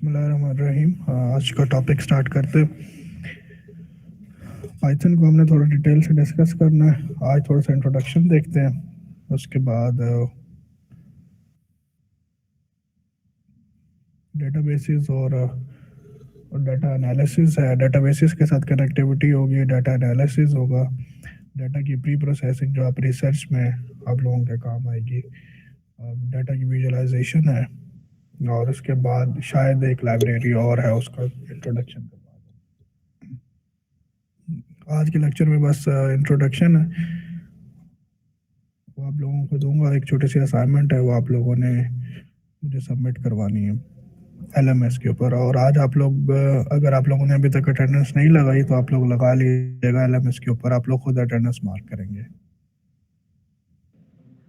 बिस्मिल्लाहिर्रहमानिर्रहीम। आज का टॉपिक स्टार्ट करते हैं। पाइथन को हमने थोड़ा डिटेल से डिस्कस करना है। आज थोड़ा सा इंट्रोडक्शन देखते हैं, उसके बाद डेटाबेसेस और डाटा एनालिसिस है। डेटाबेसेस के साथ कनेक्टिविटी होगी, डाटा एनालिसिस होगा, डाटा की प्री प्रोसेसिंग जो आप रिसर्च में आप लोगों के काम आएगी, डाटा की विजुअलाइजेशन है, और उसके बाद शायद एक लाइब्रेरी और है, उसका इंट्रोडक्शन करवा दूँ। आज के लेक्चर में बस इंट्रोडक्शन है, वो आप लोगों को दूंगा। एक छोटी सी असाइनमेंट है, वो आप लोगों ने मुझे सबमिट करवानी है LMS के ऊपर। और आज आप लोग अगर आप लोगों ने अभी तक अटेंडेंस नहीं लगाई तो आप लोग लगा लीजिएगा LMS के ऊपर। आप लोग खुद अटेंडेंस मार्क करेंगे।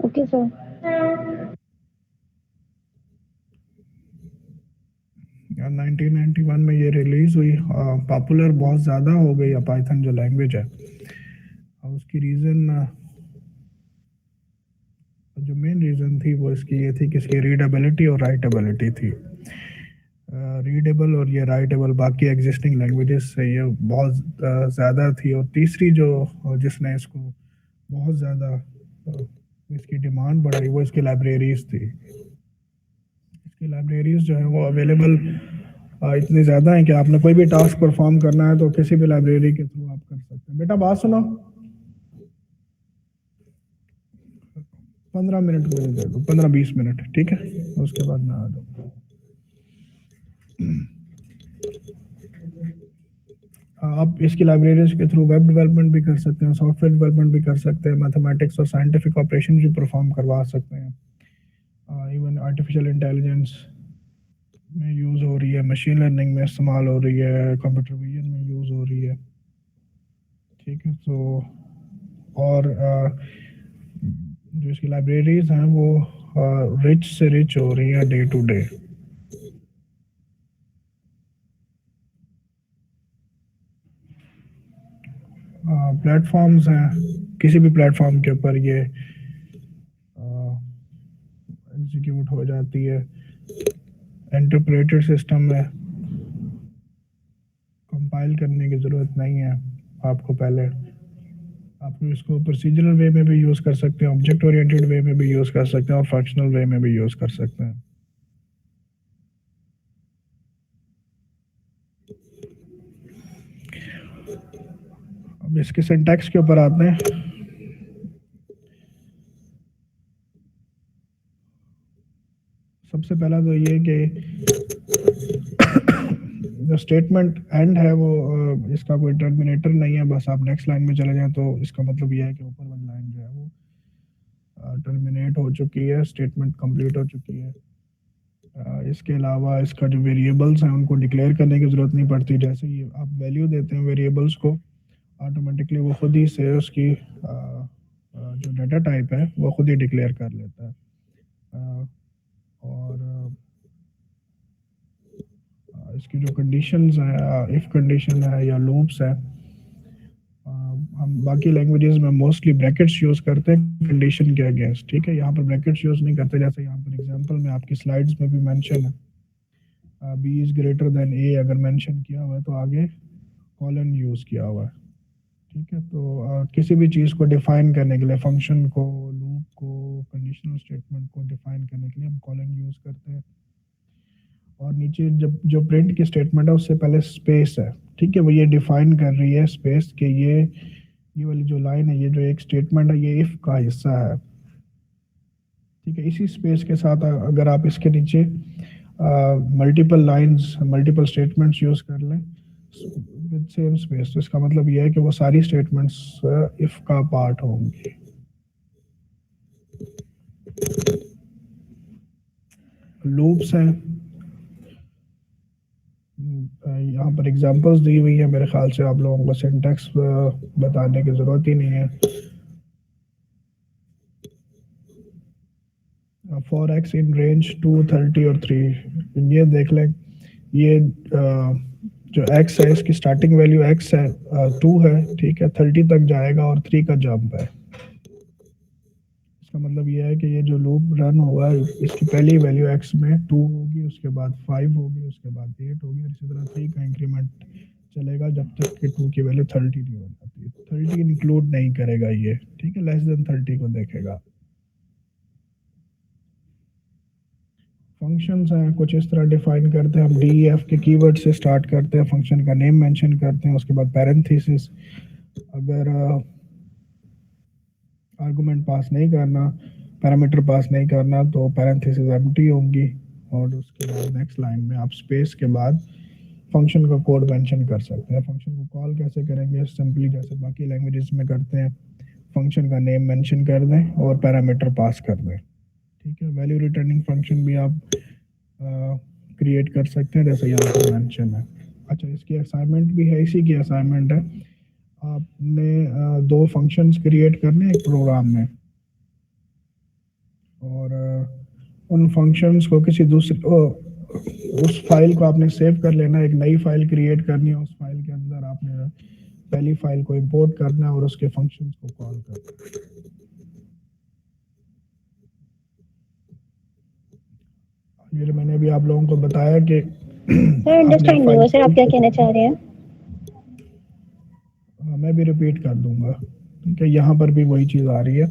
Okay sir. 1991 में ये रिलीज हुई। पॉपुलर बहुत ज़्यादा हो गई पाइथन जो लैंग्वेज है। उसकी रीज़न जो मेन रीज़न थी वो इसकी ये थी कि इसकी रीडेबिलिटी और राइटेबिलिटी थी। रीडेबल और ये राइटेबल बाकी एग्जिस्टिंग लैंग्वेजेस से ये बहुत ज़्यादा थी। और तीसरी जो जिसने इसको बहुत ज़्यादा इसकी डिमांड बढ़ाई वो इसकी लाइब्रेरीज़ थी। इसकी लाइब्रेरीज़ जो है वो अवेलेबल इतनी ज़्यादा हैं कि आपने कोई भी टास्क परफॉर्म करना है तो किसी भी लाइब्रेरी के थ्रू आप कर सकते हैं। बेटा बात सुनो, 15 मिनट मुझे दे दो, 15-20 मिनट, ठीक है, उसके बाद मैं आ जाऊँ। आप इसकी लाइब्रेरीज के थ्रू वेब डेवलपमेंट भी कर सकते हैं, सॉफ्टवेयर डेवलपमेंट भी कर सकते हैं, मैथमेटिक्स और साइंटिफिक ऑपरेशन भी परफॉर्म करवा सकते हैं। इवन आर्टिफिशियल इंटेलिजेंस में यूज़ हो रही है, मशीन लर्निंग में इस्तेमाल हो रही है, कंप्यूटर विजन में यूज़ हो रही है, ठीक है। तो और जो इसकी लाइब्रेरीज हैं वो रिच से रिच हो रही है डे टू डे। प्लेटफॉर्म्स हैं, किसी भी प्लेटफॉर्म के ऊपर ये एग्जीक्यूट हो जाती है। इंटरप्रेटेड सिस्टम में कंपाइल करने की ज़रूरत नहीं है आपको। पहले आप इसको प्रोसीजरल वे में भी यूज़ कर सकते हैं, ऑब्जेक्ट ओरिएंटेड वे में भी यूज़ कर सकते हैं, और फंक्शनल वे में भी यूज़ कर सकते हैं। अब इसके सिंटैक्स के ऊपर आते हैं। सबसे पहला तो ये कि जो स्टेटमेंट एंड है वो इसका कोई टर्मिनेटर नहीं है। बस आप नेक्स्ट लाइन में चले जाएं तो इसका मतलब ये है कि ऊपर वाली लाइन जो है वो टर्मिनेट हो चुकी है, स्टेटमेंट कंप्लीट हो चुकी है। इसके अलावा इसका जो वेरिएबल्स हैं उनको डिक्लेयर करने की ज़रूरत नहीं पड़ती। जैसे ही आप वैल्यू देते हैं वेरिएबल्स को, ऑटोमेटिकली वो खुद ही से उसकी जो डाटा टाइप है वो खुद ही डिक्लेयर कर लेता है। और इसकी जो कंडीशंस हैं, इफ़ कंडीशन है या लूप्स है, हम बाकी लैंग्वेजेस में मोस्टली ब्रैकेट्स यूज़ करते हैं कंडीशन के अगेंस्ट, ठीक है। यहाँ पर ब्रैकेट्स यूज़ नहीं करते। जैसे यहाँ पर एग्जांपल में आपकी स्लाइड्स में भी मेंशन है, b is greater than a अगर मेंशन किया हुआ है तो आगे कॉलन यूज़ किया हुआ है, ठीक है। तो किसी भी चीज़ को डिफाइन करने के लिए, फंक्शन को, लूप को, कंडीशनल स्टेटमेंट को डिफाइन करने के लिए हम कॉलन यूज़ करते हैं। और नीचे जब जो प्रिंट की स्टेटमेंट है उससे पहले स्पेस है, ठीक है। वो ये डिफाइन कर रही है स्पेस के ये वाली जो लाइन है, ये जो एक स्टेटमेंट है, ये इफ़ का हिस्सा है, ठीक है। इसी स्पेस के साथ अगर आप इसके नीचे multiple lines, multiple statements use कर लें विद सेम स्पेस, तो इसका मतलब ये है कि वो सारी स्टेटमेंट्स इफ़ का पार्ट होंगी। लूप्स हैं, यहाँ पर एग्जांपल्स दी हुई है। मेरे ख्याल से आप लोगों को सिंटैक्स बताने की ज़रूरत ही नहीं है। फॉर एक्स इन रेंज 2, 30 और 3, ये देख लें। ये जो x है इसकी स्टार्टिंग वैल्यू x है, 2 है, ठीक है। 30 तक जाएगा और 3 का जंप है। इसका मतलब ये है कि ये जो लूप रन हुआ है इसकी पहली वैल्यू x में 2 होगी, उसके बाद 5 होगी, उसके बाद 8 होगी, और इसी तरह 3 का इंक्रीमेंट चलेगा जब तक कि 2 की वैल्यू 30 नहीं हो जाती। 30 इंक्लूड नहीं करेगा ये, ठीक है, लेस देन 30 को देखेगा। फंक्शंस हैं कुछ इस तरह डिफाइन करते हैं हम, डी एफ के कीवर्ड से स्टार्ट करते हैं, फंक्शन का नेम मेंशन करते हैं, उसके बाद पैरेंथेसिस, अगर आर्गुमेंट पास नहीं करना, पैरामीटर पास नहीं करना तो पैरेंथेसिस एम्प्टी होंगी, और उसके बाद नेक्स्ट लाइन में आप स्पेस के बाद फंक्शन का कोड मेंशन कर सकते हैं। फंक्शन को कॉल कैसे करेंगे, सिंपली जैसे बाकी लैंग्वेजेस में करते हैं, फंक्शन का नेम मेंशन कर दें और पैरामीटर पास कर दें, ठीक है। वैल्यू रिटर्निंग फंक्शन भी आप क्रिएट कर सकते हैं जैसे यहाँ पर मेंशन है। अच्छा, इसकी असाइनमेंट भी है, इसी की असाइनमेंट है। आपने 2 फंक्शंस क्रिएट करने एक प्रोग्राम में, और उन फंक्शंस को किसी दूसरे उस फाइल को आपने सेव कर लेना, एक नई फाइल क्रिएट करनी है, उस फाइल के अंदर आपने पहली फाइल को इंपोर्ट करना है और उसके फंक्शंस को कॉल करना है। ये जो मैंने अभी आप लोगों को बताया कि सर अंडरस्टैंड नहीं हुआ, सर आप क्या कहना चाह रहे हैं? मैं भी रिपीट कर दूंगा, ठीक है, यहाँ पर भी वही चीज़ आ रही है।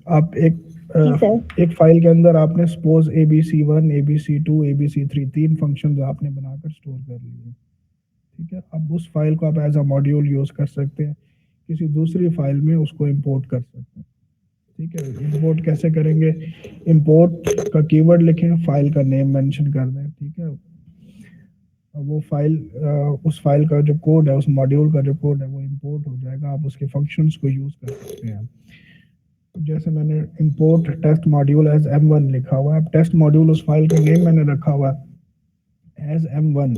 आप एक फाइल के अंदर आपने suppose ABC1, ABC2, ABC3 3 function आपने बनाकर स्टोर कर लिए, ठीक है। अब उस फाइल को आप एज अ मॉड्यूल यूज कर सकते हैं, किसी दूसरी फाइल में उसको इंपोर्ट कर सकते हैं, ठीक है। इंपोर्ट कैसे करेंगे, इंपोर्ट का कीवर्ड लिखें, फाइल का नेम मेंशन कर दें, ठीक है। वो फाइल उस फाइल का जो कोड है, उस मॉड्यूल का जो कोड है वो इंपोर्ट हो जाएगा, आप उसके फंक्शंस को यूज कर सकते हैं। जैसे मैंने import test module as M1 लिखा हुआ है, टेस्ट मॉड्यूल उस फाइल का नेम मैंने रखा हुआ है एज M1,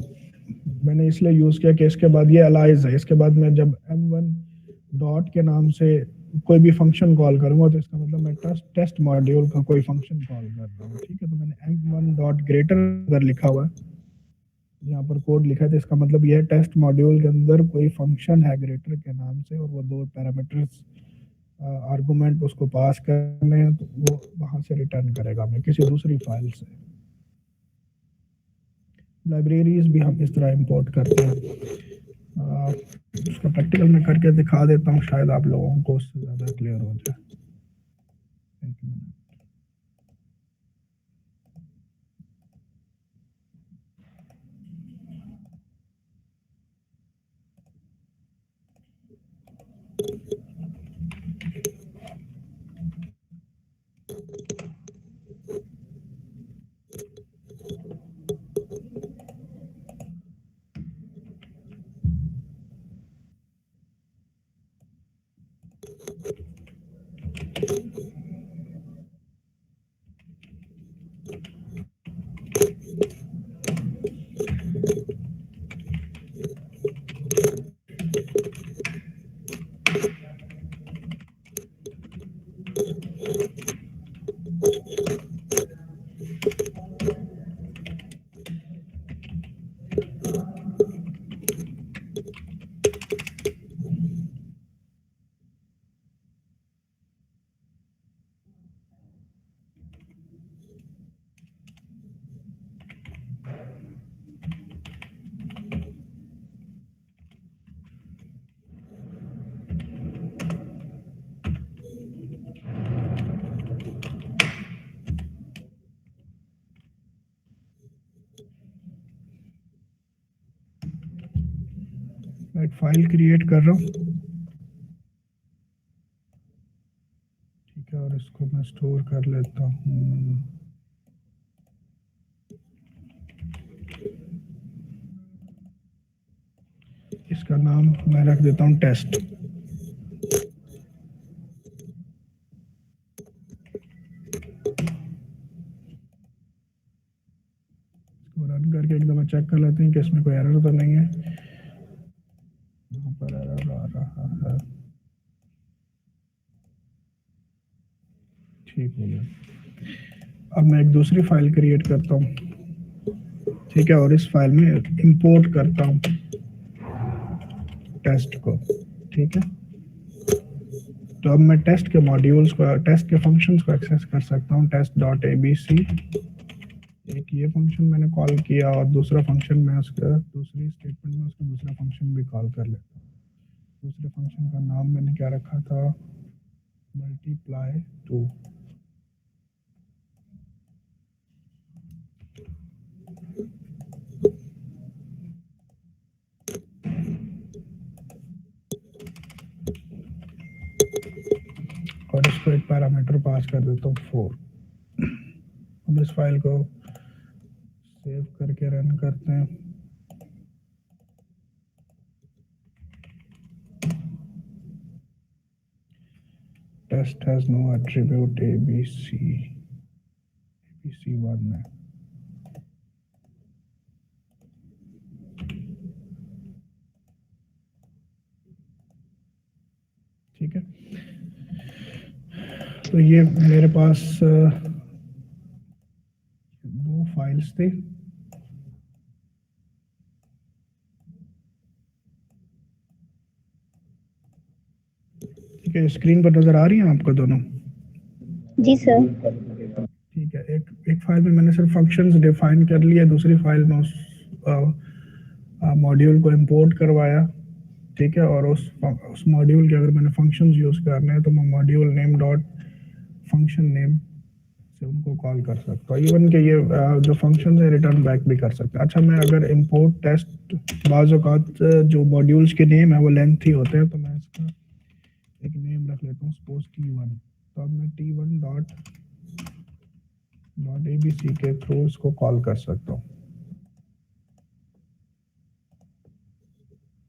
मैंने इसलिए यूज किया कि इसके बाद ये अलाइज है, इसके बाद मैं जब M1 डॉट के नाम से कोई भी फंक्शन कॉल करूंगा तो इसका मतलब मैं टेस्ट मॉड्यूल का कोई फंक्शन कॉल कर रहा हूँ, ठीक है। तो मैंने M1 डॉट ग्रेटर अगर लिखा हुआ है, यहाँ पर कोड लिखा है, तो इसका मतलब यह टेस्ट मॉड्यूल के अंदर कोई फंक्शन है ग्रेटर के नाम से, और वो 2 पैरामीटर्स आर्गुमेंट उसको पास करने हैं, तो वो वहां से रिटर्न करेगा मैं किसी दूसरी फाइल से। लाइब्रेरीज भी हम इस तरह इंपोर्ट करते हैं, उसका प्रैक्टिकल मैं करके दिखा देता हूँ, शायद आप लोगों को उससे ज़्यादा क्लियर हो जाए। एक मिनट। मैं एक फाइल क्रिएट कर रहा हूँ, ठीक है, और इसको मैं स्टोर कर लेता हूँ। इसका नाम मैं रख देता हूँ टेस्ट। इसको रन करके एक दफा चेक कर लेते हैं कि इसमें कोई एरर तो नहीं है। यहाँ पर एरर आ रहा है, ठीक हो गया। अब मैं एक दूसरी फाइल क्रिएट करता हूँ, ठीक है, और इस फाइल में इंपोर्ट करता हूँ टेस्ट को, ठीक है। तो अब मैं टेस्ट के मॉड्यूल्स को, टेस्ट के फंक्शंस को एक्सेस कर सकता हूँ। test.abc, एक ये फंक्शन मैंने कॉल किया और दूसरा फंक्शन मैं उसका दूसरी स्टेटमेंट में उसका दूसरा फंक्शन भी कॉल कर लेता हूँ। दूसरे फंक्शन का नाम मैंने क्या रखा था, मल्टीप्लाई टू। और इसको एक पैरामीटर पास कर देता हूँ 4। अब इस फाइल को सेव करके रन करते हैं। Test has no attribute ABC1 है। ठीक है, तो ये मेरे पास दो फाइल्स थे। ठीक है, स्क्रीन पर नजर आ रही हैं आपको दोनों? जी सर। ठीक है, एक फाइल में मैंने सिर्फ फंक्शंस डिफाइन कर लिया, दूसरी फाइल में उस मॉड्यूल को इंपोर्ट करवाया। ठीक है, और उस मॉड्यूल के अगर मैंने फंक्शंस यूज करने हैं तो मैं module name dot function name से उनको कॉल कर सकता हूँ। इवन के ये जो फंक्शन है रिटर्न बैक भी कर सकते हैं। अच्छा, मैं अगर इंपोर्ट टेस्ट, बाज़ औक़ात जो मॉड्यूल्स के नेम है वो लेंथी होते हैं, तो मैं इसका एक नेम रख लेता हूँ, सपोज T1। तो अब मैं T1 डॉट ABC के थ्रू इसको कॉल कर सकता हूँ।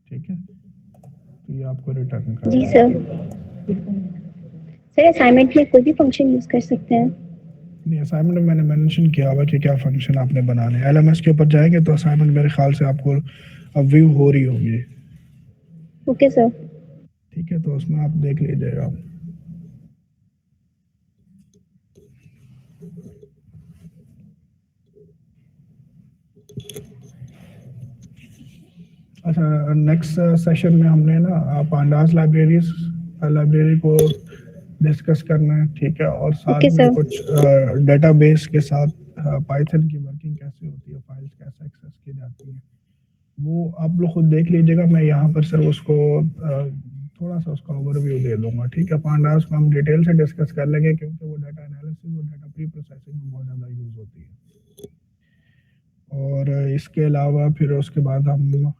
ठीक है, तो ये आपको रिटर्न कर। जी सर। सर असाइनमेंट में कोई भी फंक्शन यूज कर सकते हैं? नहीं, असाइनमेंट में मैंने मेंशन किया हुआ कि क्या फंक्शन आपने बनाने हैं। LMS के ऊपर जाएंगे तो असाइनमेंट मेरे ख्याल से आपको अब व्यू हो रही होगी। Okay sir. ठीक है, तो उसमें आप देख लीजिएगा। अच्छा, नेक्स्ट सेशन में हमने ना पांडास लाइब्रेरी को डिस्कस करना है। ठीक है, और साथ Okay, में sir. कुछ डेटाबेस के साथ पाइथन की वर्किंग कैसे होती है, फाइल्स कैसे एक्सेस की जाती है, वो आप लोग खुद देख लीजिएगा। मैं यहाँ पर सिर्फ उसको थोड़ा सा उसका ओवरव्यू दे दूंगा। ठीक है, पांडास को हम डिटेल से डिस्कस कर लेंगे क्योंकि वो डाटा एनालिसिस और डाटा प्री प्रोसेसिंग में बहुत ज़्यादा यूज़ होती है। और इसके अलावा फिर उसके बाद हम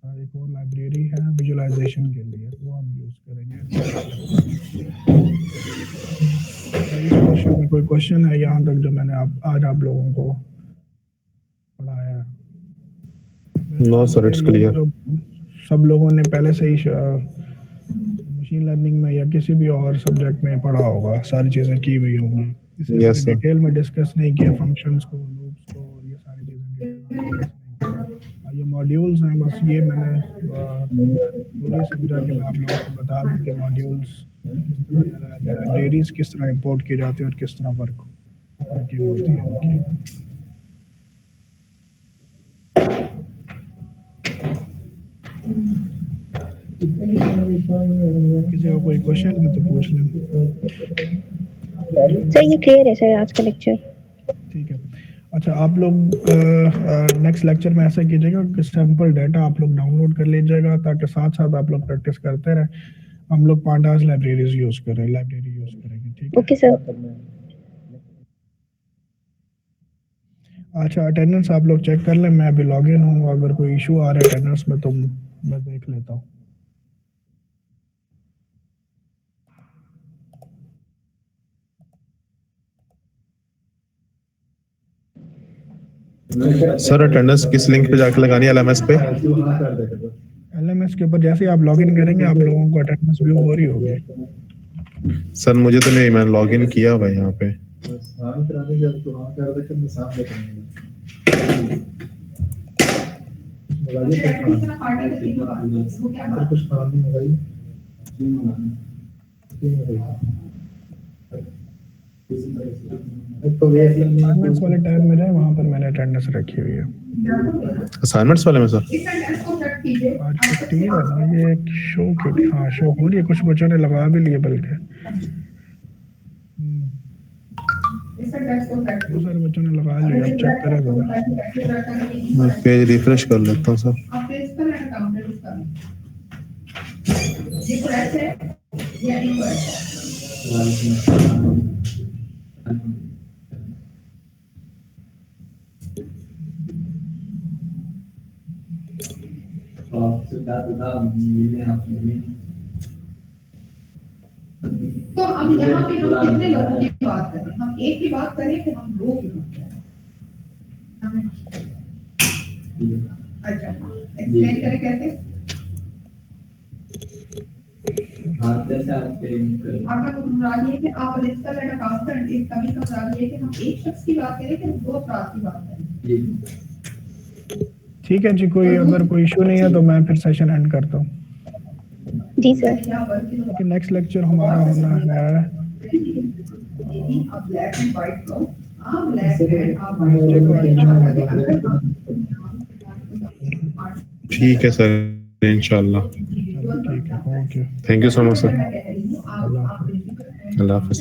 एक और लाइब्रेरी है विजुअलाइजेशन के लिए, वो हम यूज़ करेंगे। कोई क्वेश्चन है यहाँ तक जो मैंने आज आप लोगों को पढ़ाया है? No sir, it's clear. सब लोगों ने पहले से ही मशीन लर्निंग में या किसी भी और सब्जेक्ट में पढ़ा होगा, सारी चीज़ें की हुई होंगी। इसे Yes, sir. डिटेल में डिस्कस नहीं किया, फंक्शंस को, लूप्स को, ये सारी चीज़ें। ये मॉड्यूल्स हैं, बस ये मैंने पूरी समझा कि मैं आप लोगों को बता दूं कि मॉड्यूल्स लाइब्रेरीज किस तरह इंपोर्ट की जाती है और किस तरह वर्किंग होती है उनकी। किसी को कोई क्वेश्चन है तो पूछ लें। सर ये क्लियर है सर आज का लेक्चर। ठीक है, अच्छा आप लोग नेक्स्ट लेक्चर में ऐसा कीजिएगा कि सैंपल डाटा आप लोग डाउनलोड कर लीजिएगा ताकि साथ साथ आप लोग प्रैक्टिस करते रहें। हम लोग पांडास लाइब्रेरी यूज करेंगे। ठीक है, ओके सर। अच्छा, अटेंडेंस आप लोग चेक कर लें, मैं अभी लॉग इन हूँ। अगर कोई इशू आ रहा है अटेंडेंस में तो मैं देख लेता हूँ। सर अटेंडेंस किस लिंक पे जाके लगानी है? LMS पे? LMS के ऊपर जैसे ही आप लॉग इन करेंगे आप लोगों को अटेंडेंस व्यू हो रही होगी। सर मुझे तो नहीं, मैंने लॉग इन किया हुआ है यहाँ पे। वाले टैब में जाए, वहाँ पर मैंने अटेंडेंस रखी हुई है। असाइनमेंट्स वाले में सर? आज छुट्टी है ना, ये शो क्यों? हाँ, शो हो रही है, कुछ बच्चों ने लगा भी लिए बल्कि बहुत सारे बच्चों ने लगा लिया। अब चेक करें जरा। मैं पेज रिफ्रेश कर लेता हूँ सर। तो हम यहाँ पे हम कितने लोगों की बात करें? हम एक की बात करें कि हम दो की बात करें? अच्छा, एक्सप्लेन करें कैसे? आपका मुराद ये है कि आप रजिस्टर एंड अकाउंटेंट, इस कमी का मुराद ये है कि हम एक शख्स की बात करें कि हम दो अफराद की बात करें? ठीक है जी, कोई अगर कोई इशू नहीं है तो मैं फिर सेशन एंड करता हूँ। जी सर। कि नेक्स्ट लेक्चर हमारा होना है ब्लैक एंड व्हाइट को, ब्लैक एंड ठीक है सर, इंशाल्लाह। ठीक है, okay. Thank you so much sir. अल्लाह हाफ़िज़। अल्लाह हाफिज।